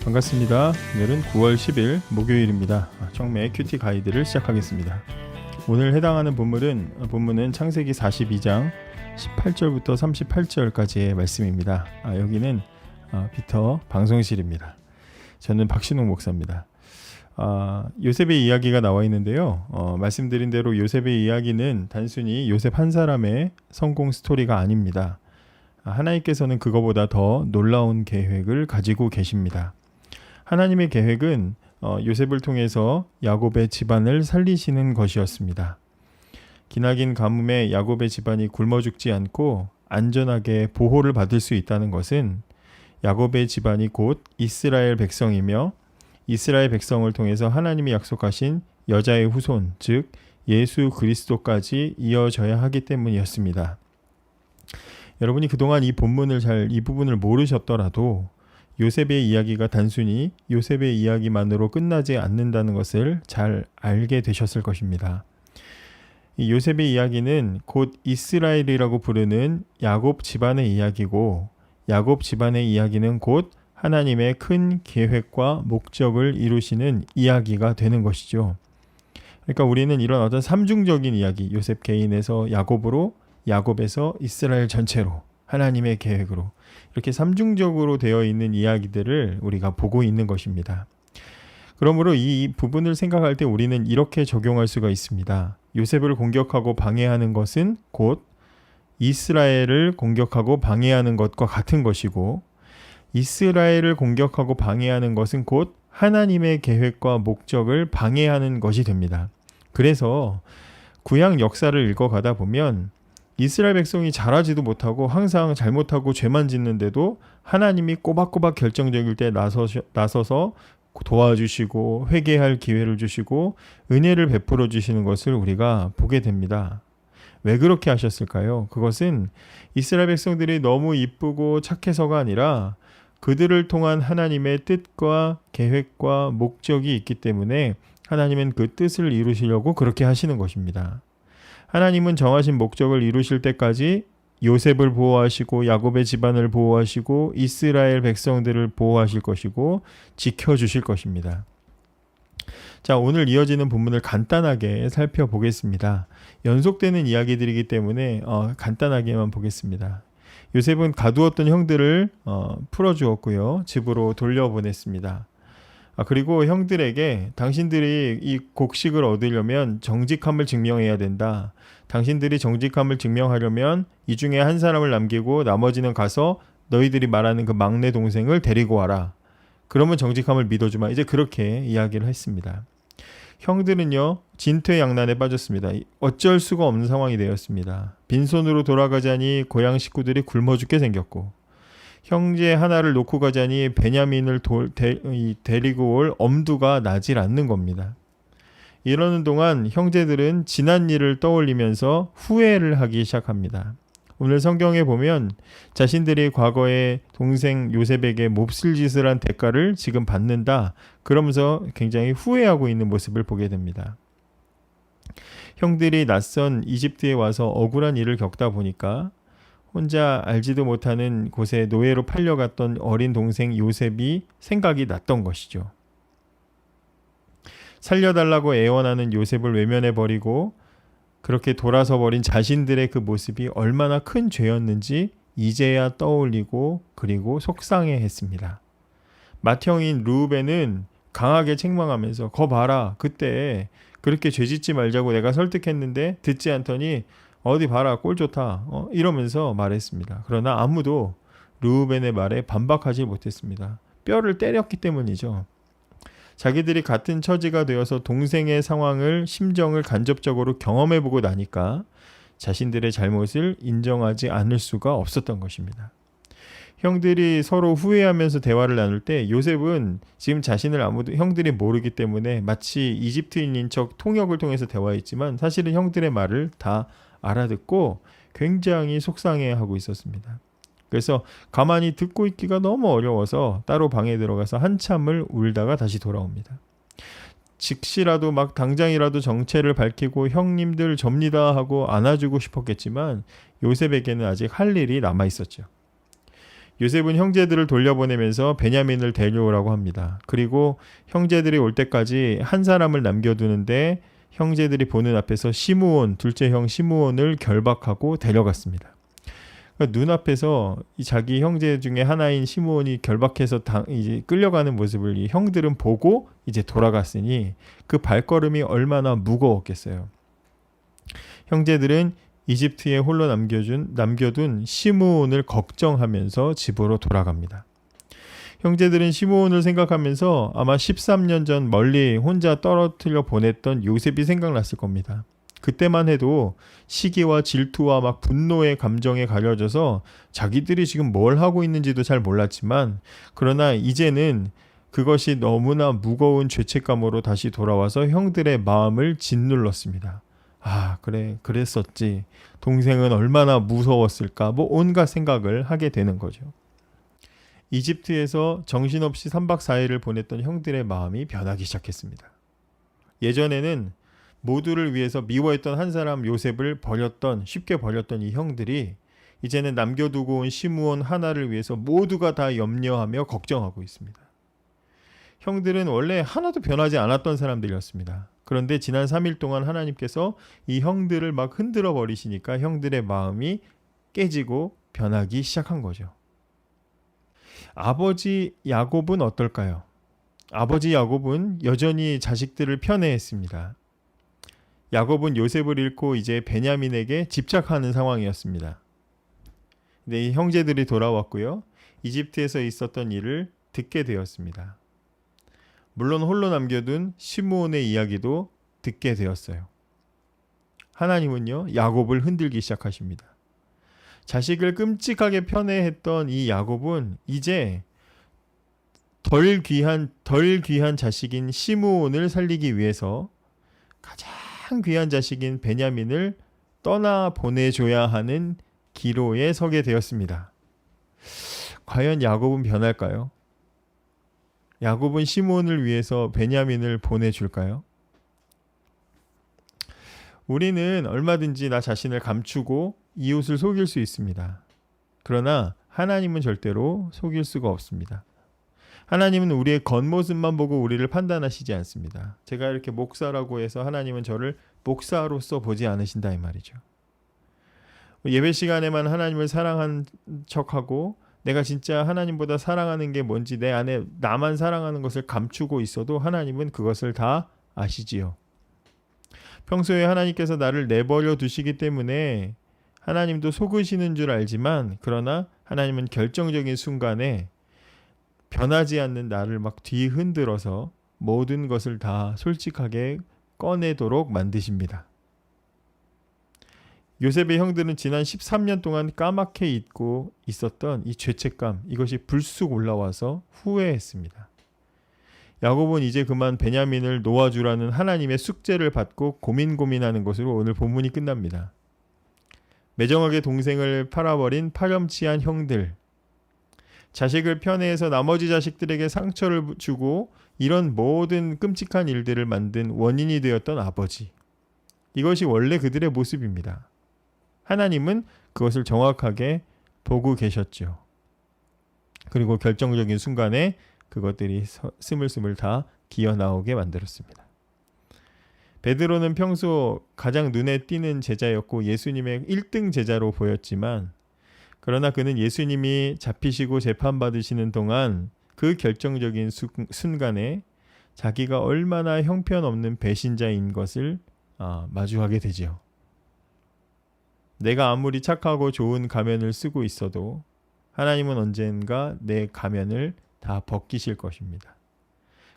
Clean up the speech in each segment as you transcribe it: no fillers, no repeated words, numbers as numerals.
반갑습니다. 오늘은 9월 10일 목요일입니다. 청매 큐티 가이드를 시작하겠습니다. 오늘 해당하는 본문은 창세기 42장 18절부터 38절까지의 말씀입니다. 여기는 피터 방송실입니다. 저는 박신홍 목사입니다. 요셉의 이야기가 나와 있는데요. 말씀드린 대로 요셉의 이야기는 단순히 요셉 한 사람의 성공 스토리가 아닙니다. 하나님께서는 그거보다 더 놀라운 계획을 가지고 계십니다. 하나님의 계획은 요셉을 통해서 야곱의 집안을 살리시는 것이었습니다. 기나긴 가뭄에 야곱의 집안이 굶어 죽지 않고 안전하게 보호를 받을 수 있다는 것은 야곱의 집안이 곧 이스라엘 백성이며 이스라엘 백성을 통해서 하나님이 약속하신 여자의 후손, 즉 예수 그리스도까지 이어져야 하기 때문이었습니다. 여러분이 그동안 이 부분을 모르셨더라도 요셉의 이야기가 단순히 요셉의 이야기만으로 끝나지 않는다는 것을 잘 알게 되셨을 것입니다. 이 요셉의 이야기는 곧 이스라엘이라고 부르는 야곱 집안의 이야기고, 야곱 집안의 이야기는 곧 하나님의 큰 계획과 목적을 이루시는 이야기가 되는 것이죠. 그러니까 우리는 이런 어떤 삼중적인 이야기, 요셉 개인에서 야곱으로, 야곱에서 이스라엘 전체로, 하나님의 계획으로, 이렇게 삼중적으로 되어 있는 이야기들을 우리가 보고 있는 것입니다. 그러므로 이 부분을 생각할 때 우리는 이렇게 적용할 수가 있습니다. 요셉을 공격하고 방해하는 것은 곧 이스라엘을 공격하고 방해하는 것과 같은 것이고, 이스라엘을 공격하고 방해하는 것은 곧 하나님의 계획과 목적을 방해하는 것이 됩니다. 그래서 구약 역사를 읽어가다 보면 이스라엘 백성이 잘하지도 못하고 항상 잘못하고 죄만 짓는데도 하나님이 꼬박꼬박 결정적일 때 나서서 도와주시고 회개할 기회를 주시고 은혜를 베풀어 주시는 것을 우리가 보게 됩니다. 왜 그렇게 하셨을까요? 그것은 이스라엘 백성들이 너무 이쁘고 착해서가 아니라 그들을 통한 하나님의 뜻과 계획과 목적이 있기 때문에 하나님은 그 뜻을 이루시려고 그렇게 하시는 것입니다. 하나님은 정하신 목적을 이루실 때까지 요셉을 보호하시고 야곱의 집안을 보호하시고 이스라엘 백성들을 보호하실 것이고 지켜주실 것입니다. 자, 오늘 이어지는 본문을 간단하게 살펴보겠습니다. 연속되는 이야기들이기 때문에 간단하게만 보겠습니다. 요셉은 가두었던 형들을 풀어주었고요. 집으로 돌려보냈습니다. 그리고 형들에게 당신들이 이 곡식을 얻으려면 정직함을 증명해야 된다. 당신들이 정직함을 증명하려면 이 중에 한 사람을 남기고 나머지는 가서 너희들이 말하는 그 막내 동생을 데리고 와라. 그러면 정직함을 믿어주마. 이제 그렇게 이야기를 했습니다. 형들은요, 진퇴양난에 빠졌습니다. 어쩔 수가 없는 상황이 되었습니다. 빈손으로 돌아가자니 고향 식구들이 굶어 죽게 생겼고, 형제 하나를 놓고 가자니 베냐민을 데리고 올 엄두가 나질 않는 겁니다. 이러는 동안 형제들은 지난 일을 떠올리면서 후회를 하기 시작합니다. 오늘 성경에 보면 자신들이 과거에 동생 요셉에게 몹쓸 짓을 한 대가를 지금 받는다, 그러면서 굉장히 후회하고 있는 모습을 보게 됩니다. 형들이 낯선 이집트에 와서 억울한 일을 겪다 보니까 혼자 알지도 못하는 곳에 노예로 팔려갔던 어린 동생 요셉이 생각이 났던 것이죠. 살려달라고 애원하는 요셉을 외면해버리고 그렇게 돌아서 버린 자신들의 그 모습이 얼마나 큰 죄였는지 이제야 떠올리고 그리고 속상해했습니다. 맏형인 르우벤은 강하게 책망하면서 거 봐라, 그때 그렇게 죄짓지 말자고 내가 설득했는데 듣지 않더니 어디 봐라, 꼴 좋다, 이러면서 말했습니다. 그러나 아무도 르우벤의 말에 반박하지 못했습니다. 뼈를 때렸기 때문이죠. 자기들이 같은 처지가 되어서 동생의 심정을 간접적으로 경험해보고 나니까 자신들의 잘못을 인정하지 않을 수가 없었던 것입니다. 형들이 서로 후회하면서 대화를 나눌 때 요셉은 지금 자신을 형들이 모르기 때문에 마치 이집트인인 척 통역을 통해서 대화했지만 사실은 형들의 말을 다 알아듣고 굉장히 속상해하고 있었습니다. 그래서 가만히 듣고 있기가 너무 어려워서 따로 방에 들어가서 한참을 울다가 다시 돌아옵니다. 즉시라도 당장이라도 정체를 밝히고 형님들 접니다 하고 안아주고 싶었겠지만 요셉에게는 아직 할 일이 남아 있었죠. 요셉은 형제들을 돌려보내면서 베냐민을 데려오라고 합니다. 그리고 형제들이 올 때까지 한 사람을 남겨두는데 형제들이 보는 앞에서 시므온, 둘째 형 시므온을 결박하고 데려갔습니다. 그러니까 눈앞에서 이 자기 형제 중에 하나인 시므온이 결박해서 이제 끌려가는 모습을 이 형들은 보고 이제 돌아갔으니 그 발걸음이 얼마나 무거웠겠어요. 형제들은 이집트에 홀로 남겨둔 시므온을 걱정하면서 집으로 돌아갑니다. 형제들은 시므온을 생각하면서 아마 13년 전 멀리 혼자 떨어뜨려 보냈던 요셉이 생각났을 겁니다. 그때만 해도 시기와 질투와 막 분노의 감정에 가려져서 자기들이 지금 뭘 하고 있는지도 잘 몰랐지만, 그러나 이제는 그것이 너무나 무거운 죄책감으로 다시 돌아와서 형들의 마음을 짓눌렀습니다. 아, 그래, 그랬었지. 동생은 얼마나 무서웠을까. 뭐 온갖 생각을 하게 되는 거죠. 이집트에서 정신없이 3박 4일을 보냈던 형들의 마음이 변하기 시작했습니다. 예전에는 모두를 위해서 미워했던 한 사람 요셉을 쉽게 버렸던 이 형들이 이제는 남겨두고 온 시므온 하나를 위해서 모두가 다 염려하며 걱정하고 있습니다. 형들은 원래 하나도 변하지 않았던 사람들이었습니다. 그런데 지난 3일 동안 하나님께서 이 형들을 막 흔들어 버리시니까 형들의 마음이 깨지고 변하기 시작한 거죠. 아버지 야곱은 어떨까요? 아버지 야곱은 여전히 자식들을 편애했습니다. 야곱은 요셉을 잃고 이제 베냐민에게 집착하는 상황이었습니다. 근데 이 형제들이 돌아왔고요. 이집트에서 있었던 일을 듣게 되었습니다. 물론 홀로 남겨둔 시므온의 이야기도 듣게 되었어요. 하나님은요, 야곱을 흔들기 시작하십니다. 자식을 끔찍하게 편애했던 이 야곱은 이제 덜 귀한 자식인 시므온을 살리기 위해서 가장 귀한 자식인 베냐민을 떠나 보내줘야 하는 기로에 서게 되었습니다. 과연 야곱은 변할까요? 야곱은 시므온을 위해서 베냐민을 보내줄까요? 우리는 얼마든지 나 자신을 감추고 이웃을 속일 수 있습니다. 그러나 하나님은 절대로 속일 수가 없습니다. 하나님은 우리의 겉모습만 보고 우리를 판단하시지 않습니다. 제가 이렇게 목사라고 해서 하나님은 저를 목사로서 보지 않으신다 이 말이죠. 예배 시간에만 하나님을 사랑한 척하고 내가 진짜 하나님보다 사랑하는 게 뭔지 내 안에 나만 사랑하는 것을 감추고 있어도 하나님은 그것을 다 아시지요. 평소에 하나님께서 나를 내버려 두시기 때문에 하나님도 속으시는 줄 알지만, 그러나 하나님은 결정적인 순간에 변하지 않는 나를 막 뒤흔들어서 모든 것을 다 솔직하게 꺼내도록 만드십니다. 요셉의 형들은 지난 13년 동안 까맣게 잊고 있었던 이 죄책감, 이것이 불쑥 올라와서 후회했습니다. 야곱은 이제 그만 베냐민을 놓아주라는 하나님의 숙제를 받고 고민하는 것으로 오늘 본문이 끝납니다. 매정하게 동생을 팔아버린 파렴치한 형들, 자식을 편애해서 나머지 자식들에게 상처를 주고 이런 모든 끔찍한 일들을 만든 원인이 되었던 아버지, 이것이 원래 그들의 모습입니다. 하나님은 그것을 정확하게 보고 계셨죠. 그리고 결정적인 순간에 그것들이 스물스물 다 기어나오게 만들었습니다. 베드로는 평소 가장 눈에 띄는 제자였고 예수님의 1등 제자로 보였지만, 그러나 그는 예수님이 잡히시고 재판받으시는 동안 그 결정적인 순간에 자기가 얼마나 형편없는 배신자인 것을 마주하게 되지요. 내가 아무리 착하고 좋은 가면을 쓰고 있어도 하나님은 언젠가 내 가면을 다 벗기실 것입니다.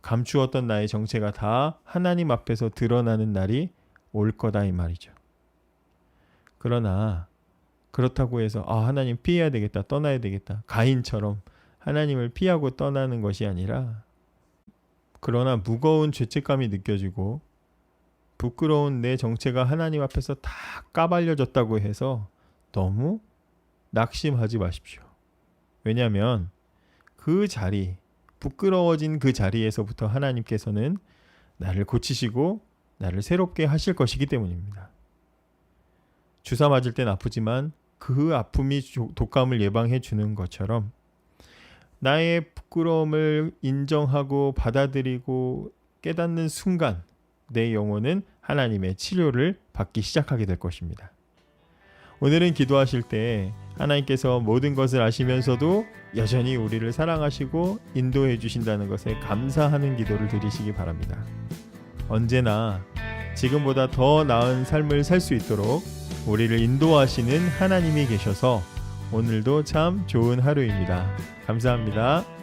감추었던 나의 정체가 다 하나님 앞에서 드러나는 날이 올 거다 이 말이죠. 그러나 그렇다고 해서 하나님 피해야 되겠다, 떠나야 되겠다, 가인처럼 하나님을 피하고 떠나는 것이 아니라, 그러나 무거운 죄책감이 느껴지고 부끄러운 내 정체가 하나님 앞에서 다 까발려졌다고 해서 너무 낙심하지 마십시오. 왜냐하면 그 자리, 부끄러워진 그 자리에서부터 하나님께서는 나를 고치시고 나를 새롭게 하실 것이기 때문입니다. 주사 맞을 땐 아프지만 그 아픔이 독감을 예방해 주는 것처럼 나의 부끄러움을 인정하고 받아들이고 깨닫는 순간 내 영혼은 하나님의 치료를 받기 시작하게 될 것입니다. 오늘은 기도하실 때 하나님께서 모든 것을 아시면서도 여전히 우리를 사랑하시고 인도해 주신다는 것에 감사하는 기도를 드리시기 바랍니다. 언제나 지금보다 더 나은 삶을 살 수 있도록 우리를 인도하시는 하나님이 계셔서 오늘도 참 좋은 하루입니다. 감사합니다.